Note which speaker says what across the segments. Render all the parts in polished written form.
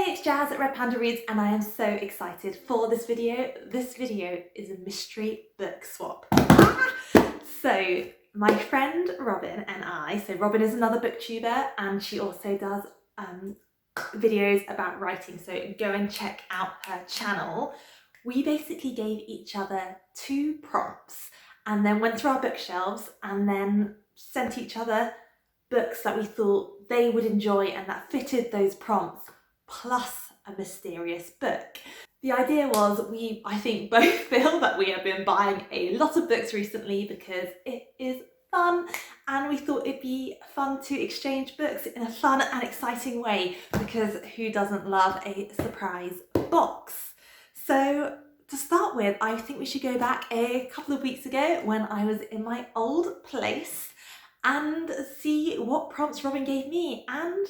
Speaker 1: Hey, it's Jazz at Red Panda Reads, and I am so excited for this video. This video is a mystery book swap. So my friend Robyn and I, so Robyn is another booktuber and she also does videos about writing, so go and check out her channel. We basically gave each other 2 prompts and then went through our bookshelves and then sent each other books that we thought they would enjoy and that fitted those prompts, plus a mysterious book. The idea was I think both feel that we have been buying a lot of books recently because it is fun, and we thought it'd be fun to exchange books in a fun and exciting way, because who doesn't love a surprise box? So to start with, I think we should go back a couple of weeks ago when I was in my old place and see what prompts Robyn gave me and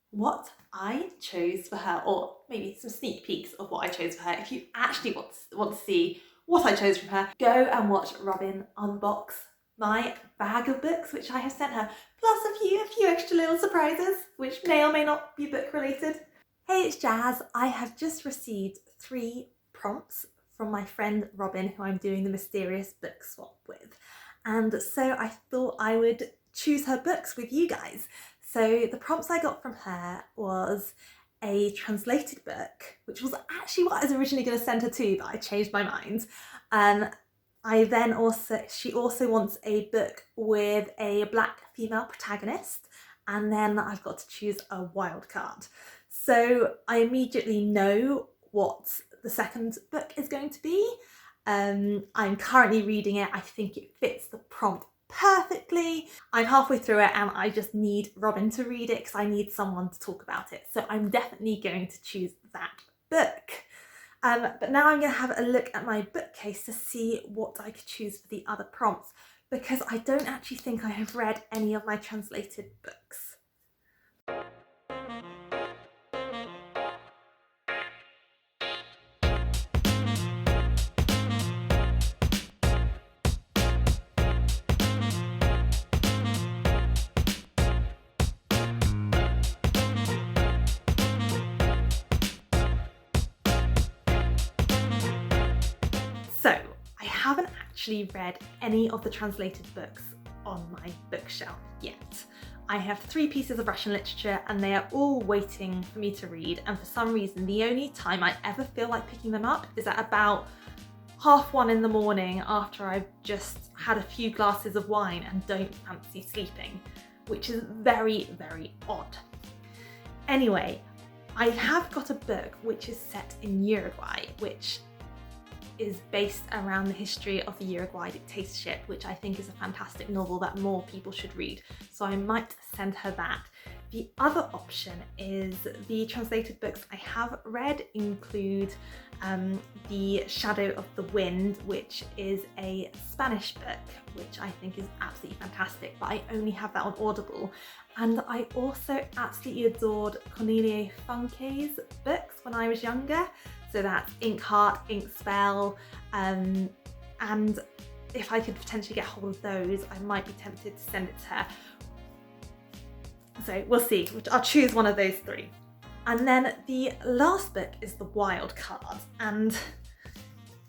Speaker 1: what I chose for her, or maybe some sneak peeks of what I chose for her. If you actually want to see what I chose from her, go and watch Robyn unbox my bag of books which I have sent her, plus a few extra little surprises which may or may not be book related. Hey, it's Jazz. I have just received 3 prompts from my friend Robyn, who I'm doing the mysterious book swap with, and so I thought I would choose her books with you guys. So the prompts I got from her was a translated book, which was actually what I was originally going to send her to, but I changed my mind. She also wants a book with a black female protagonist, and then I've got to choose a wild card. So I immediately know what the second book is going to be. I'm currently reading it. I think it fits the prompt perfectly. I'm halfway through it and I just need Robyn to read it because I need someone to talk about it. So I'm definitely going to choose that book. But now I'm going to have a look at my bookcase to see what I could choose for the other prompts, because I don't actually think I have read any of my translated books. So I haven't actually read any of the translated books on my bookshelf yet. I have 3 pieces of Russian literature and they are all waiting for me to read, and for some reason the only time I ever feel like picking them up is at about 1:30 in the morning after I've just had a few glasses of wine and don't fancy sleeping, which is very, very odd. Anyway, I have got a book which is set in Uruguay, which is based around the history of the Uruguay dictatorship, which I think is a fantastic novel that more people should read. So I might send her that. The other option is the translated books I have read include The Shadow of the Wind, which is a Spanish book, which I think is absolutely fantastic, but I only have that on Audible. And I also absolutely adored Cornelia Funke's books when I was younger. So that's Ink Heart, Ink Spell, and if I could potentially get hold of those, I might be tempted to send it to her. So we'll see, I'll choose one of those 3. And then the last book is the wild card, and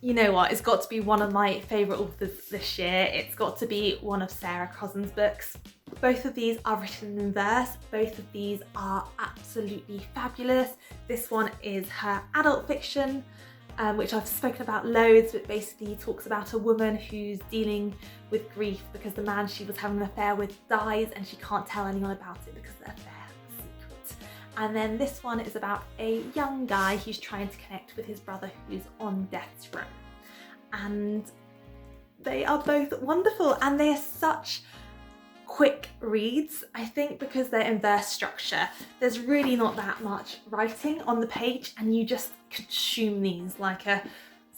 Speaker 1: you know what, it's got to be one of my favourite authors this year. It's got to be one of Sarah Crossan's books. Both of these are written in verse. Both of these are absolutely fabulous. This one is her adult fiction, which I've spoken about loads, but basically talks about a woman who's dealing with grief because the man she was having an affair with dies and she can't tell anyone about it because the affair is a secret. And then this one is about a young guy who's trying to connect with his brother who's on death's row. And they are both wonderful, and they are such quick reads, I think, because they're in verse structure. There's really not that much writing on the page and you just consume these like a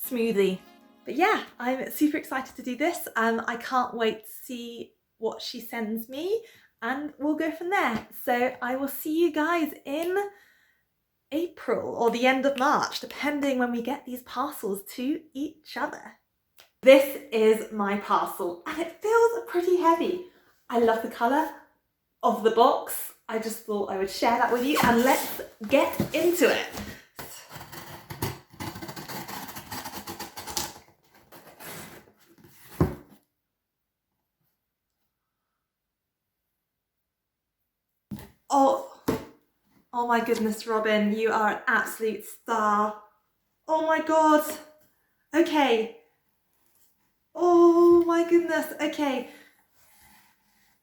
Speaker 1: smoothie. But yeah, I'm super excited to do this. I can't wait to see what she sends me and we'll go from there. So I will see you guys in April or the end of March, depending when we get these parcels to each other. This is my parcel and it feels pretty heavy. I love the colour of the box. I just thought I would share that with you, and let's get into it. Oh my goodness, Robyn, you are an absolute star. Oh my God. Okay. Oh my goodness. Okay.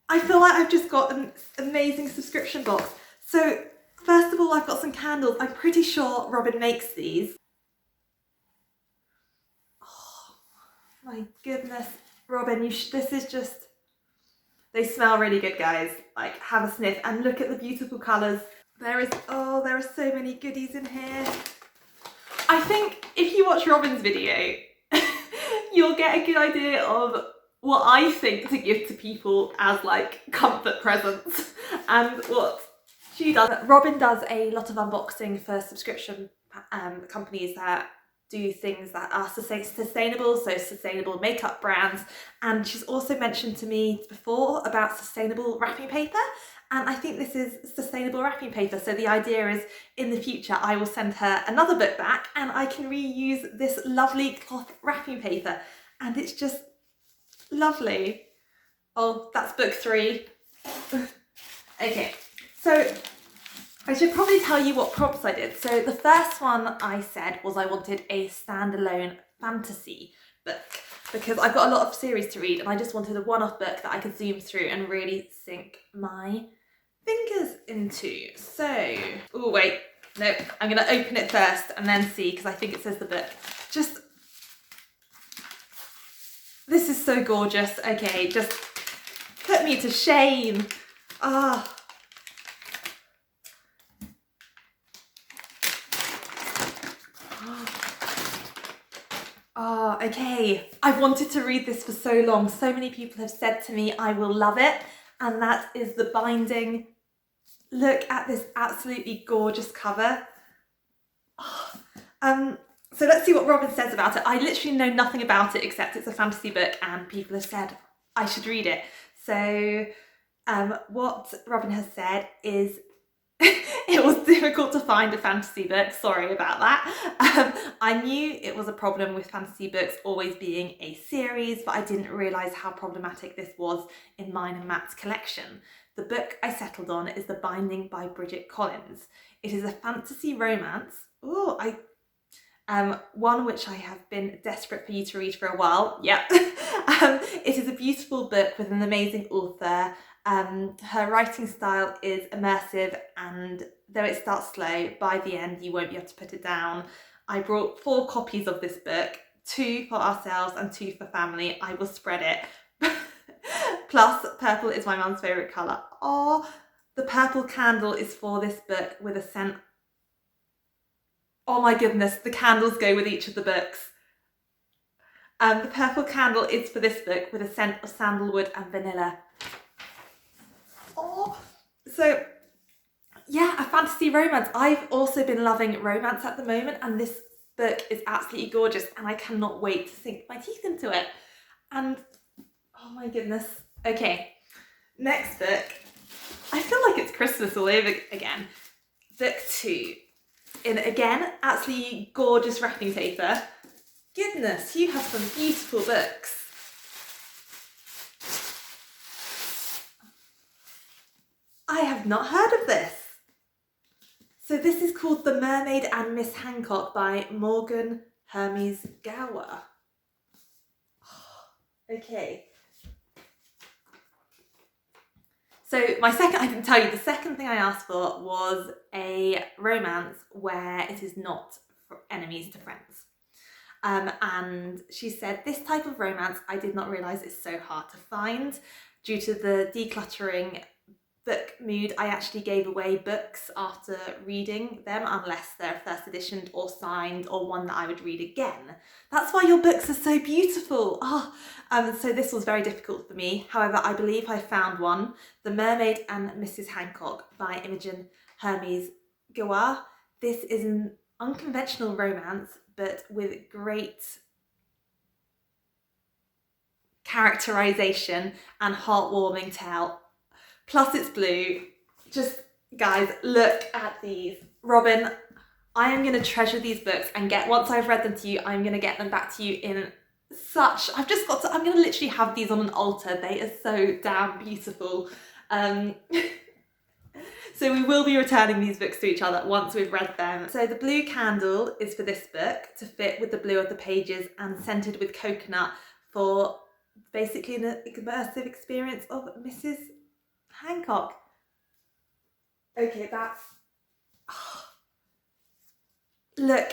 Speaker 1: I feel like I've just got an amazing subscription box. So first of all, I've got some candles. I'm pretty sure Robyn makes these. Oh my goodness, Robyn, this is just, they smell really good, guys. Like, have a sniff and look at the beautiful colours. There are so many goodies in here. I think if you watch Robyn's video, you'll get a good idea of what I think to give to people as like comfort presents and what she does. Robyn does a lot of unboxing for subscription companies that do things that are sustainable, so sustainable makeup brands, and she's also mentioned to me before about sustainable wrapping paper, and I think this is sustainable wrapping paper. So the idea is in the future I will send her another book back and I can reuse this lovely cloth wrapping paper, and it's just lovely. Oh, that's book 3. Okay, so I should probably tell you what prompts I did. So the first one I said was I wanted a standalone fantasy book because I've got a lot of series to read and I just wanted a one-off book that I could zoom through and really sink my fingers into. So, oh wait, no, I'm gonna open it first and then see, because I think it says the book. Just, this is so gorgeous. Okay, just put me to shame. Ah. Oh, okay. I've wanted to read this for so long. So many people have said to me, I will love it. And that is the binding. Look at this absolutely gorgeous cover. Oh, so let's see what Robyn says about it. I literally know nothing about it except it's a fantasy book and people have said I should read it. So what Robyn has said is it was difficult to find a fantasy book, sorry about that. I knew it was a problem with fantasy books always being a series, but I didn't realise how problematic this was in mine and Matt's collection. The book I settled on is The Binding by Bridget Collins. It is a fantasy romance, one which I have been desperate for you to read for a while. Yep. It is a beautiful book with an amazing author. Her writing style is immersive, and though it starts slow, by the end you won't be able to put it down. I brought 4 copies of this book, 2 for ourselves and 2 for family. I will spread it. Plus, purple is my mum's favourite colour. Oh, the purple candle is for this book with a scent. Oh my goodness, the candles go with each of the books. The purple candle is for this book with a scent of sandalwood and vanilla. Oh, so yeah, a fantasy romance. I've also been loving romance at the moment, and this book is absolutely gorgeous and I cannot wait to sink my teeth into it. And oh my goodness. Okay, next book. I feel like it's Christmas all over again. Book 2. In again, absolutely gorgeous wrapping paper. Goodness, you have some beautiful books. I have not heard of this. So this is called The Mermaid and Miss Hancock by Morgan Hermes Gower. Okay. So I didn't tell you, the second thing I asked for was a romance where it is not enemies to friends. And she said, this type of romance I did not realise is so hard to find. Due to the decluttering book mood, I actually gave away books after reading them unless they're first editioned or signed or one that I would read again. That's why your books are so beautiful. So this was very difficult for me. However, I believe I found one, The Mermaid and Mrs. Hancock by Imogen Hermes Gower. This is an unconventional romance, but with great characterisation and heartwarming tale. Plus it's blue. just, guys, look at these. Robyn, I am going to treasure these books and once I've read them to you, I'm going to get them back to you in I'm going to literally have these on an altar. They are so damn beautiful. So we will be returning these books to each other once we've read them. So the blue candle is for this book to fit with the blue of the pages, and scented with coconut for basically an immersive experience of Mrs. Hancock. Okay, that's... Oh. Look.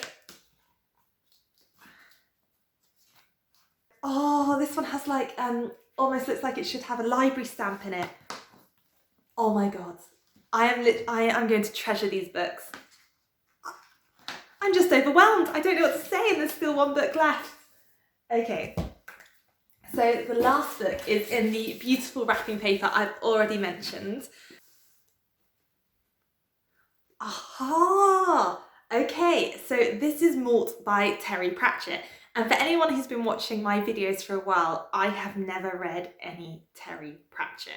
Speaker 1: Oh, this one has like, almost looks like it should have a library stamp in it. Oh my God. I am going to treasure these books. I'm just overwhelmed. I don't know what to say, and there's still one book left. Okay. So the last book is in the beautiful wrapping paper I've already mentioned. Aha! Okay, so this is Malt by Terry Pratchett. And for anyone who's been watching my videos for a while, I have never read any Terry Pratchett.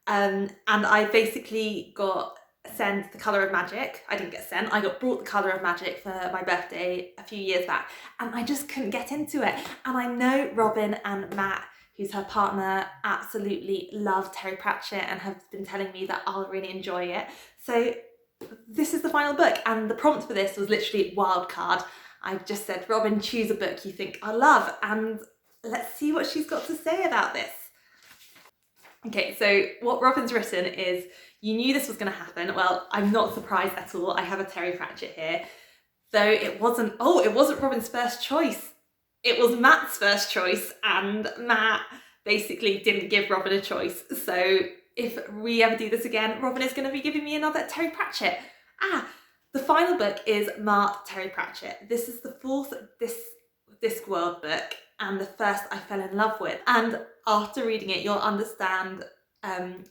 Speaker 1: And I basically got sent The Colour of Magic. I didn't get sent, I got brought The Colour of Magic for my birthday a few years back, and I just couldn't get into it. And I know Robyn and Matt, who's her partner, absolutely love Terry Pratchett and have been telling me that I'll really enjoy it. So this is the final book, and the prompt for this was literally wild card. I just said, Robyn, choose a book you think I love, and let's see what she's got to say about this. Okay, so what Robyn's written is, you knew this was going to happen. Well, I'm not surprised at all. I have a Terry Pratchett here. Though it wasn't Robyn's first choice. It was Matt's first choice, and Matt basically didn't give Robyn a choice. So if we ever do this again, Robyn is going to be giving me another Terry Pratchett. The final book is Marked Terry Pratchett. This is the fourth Discworld book, and the first I fell in love with. And after reading it, you'll understand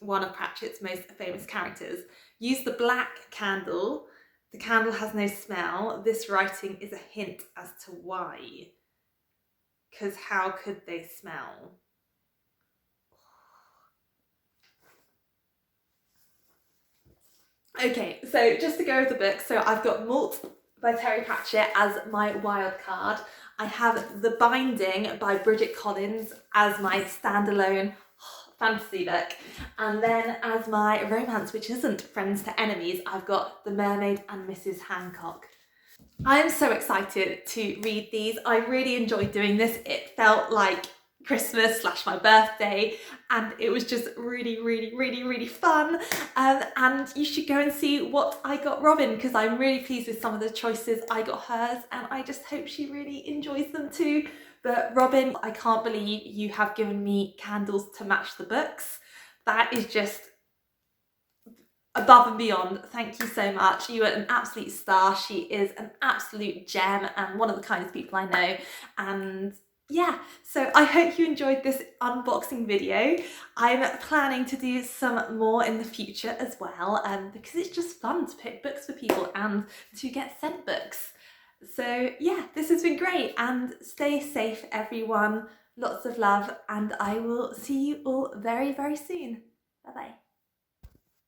Speaker 1: one of Pratchett's most famous characters. Use the black candle. The candle has no smell. This writing is a hint as to why. Because how could they smell? Okay, so just to go over the book, so I've got Malt by Terry Pratchett as my wild card. I have The Binding by Bridget Collins as my standalone fantasy book. And then as my romance, which isn't Friends to Enemies, I've got The Mermaid and Mrs. Hancock. I am so excited to read these. I really enjoyed doing this. It felt like Christmas / my birthday, and it was just really fun. And you should go and see what I got Robyn, because I'm really pleased with some of the choices I got hers, and I just hope she really enjoys them too. But Robyn, I can't believe you have given me candles to match the books. That is just above and beyond. Thank you so much. You are an absolute star. She is an absolute gem and one of the kindest people I know. And yeah, so I hope you enjoyed this unboxing video. I'm planning to do some more in the future as well, because it's just fun to pick books for people and to get sent books. So yeah, this has been great, and stay safe everyone. Lots of love, and I will see you all very soon. Bye bye.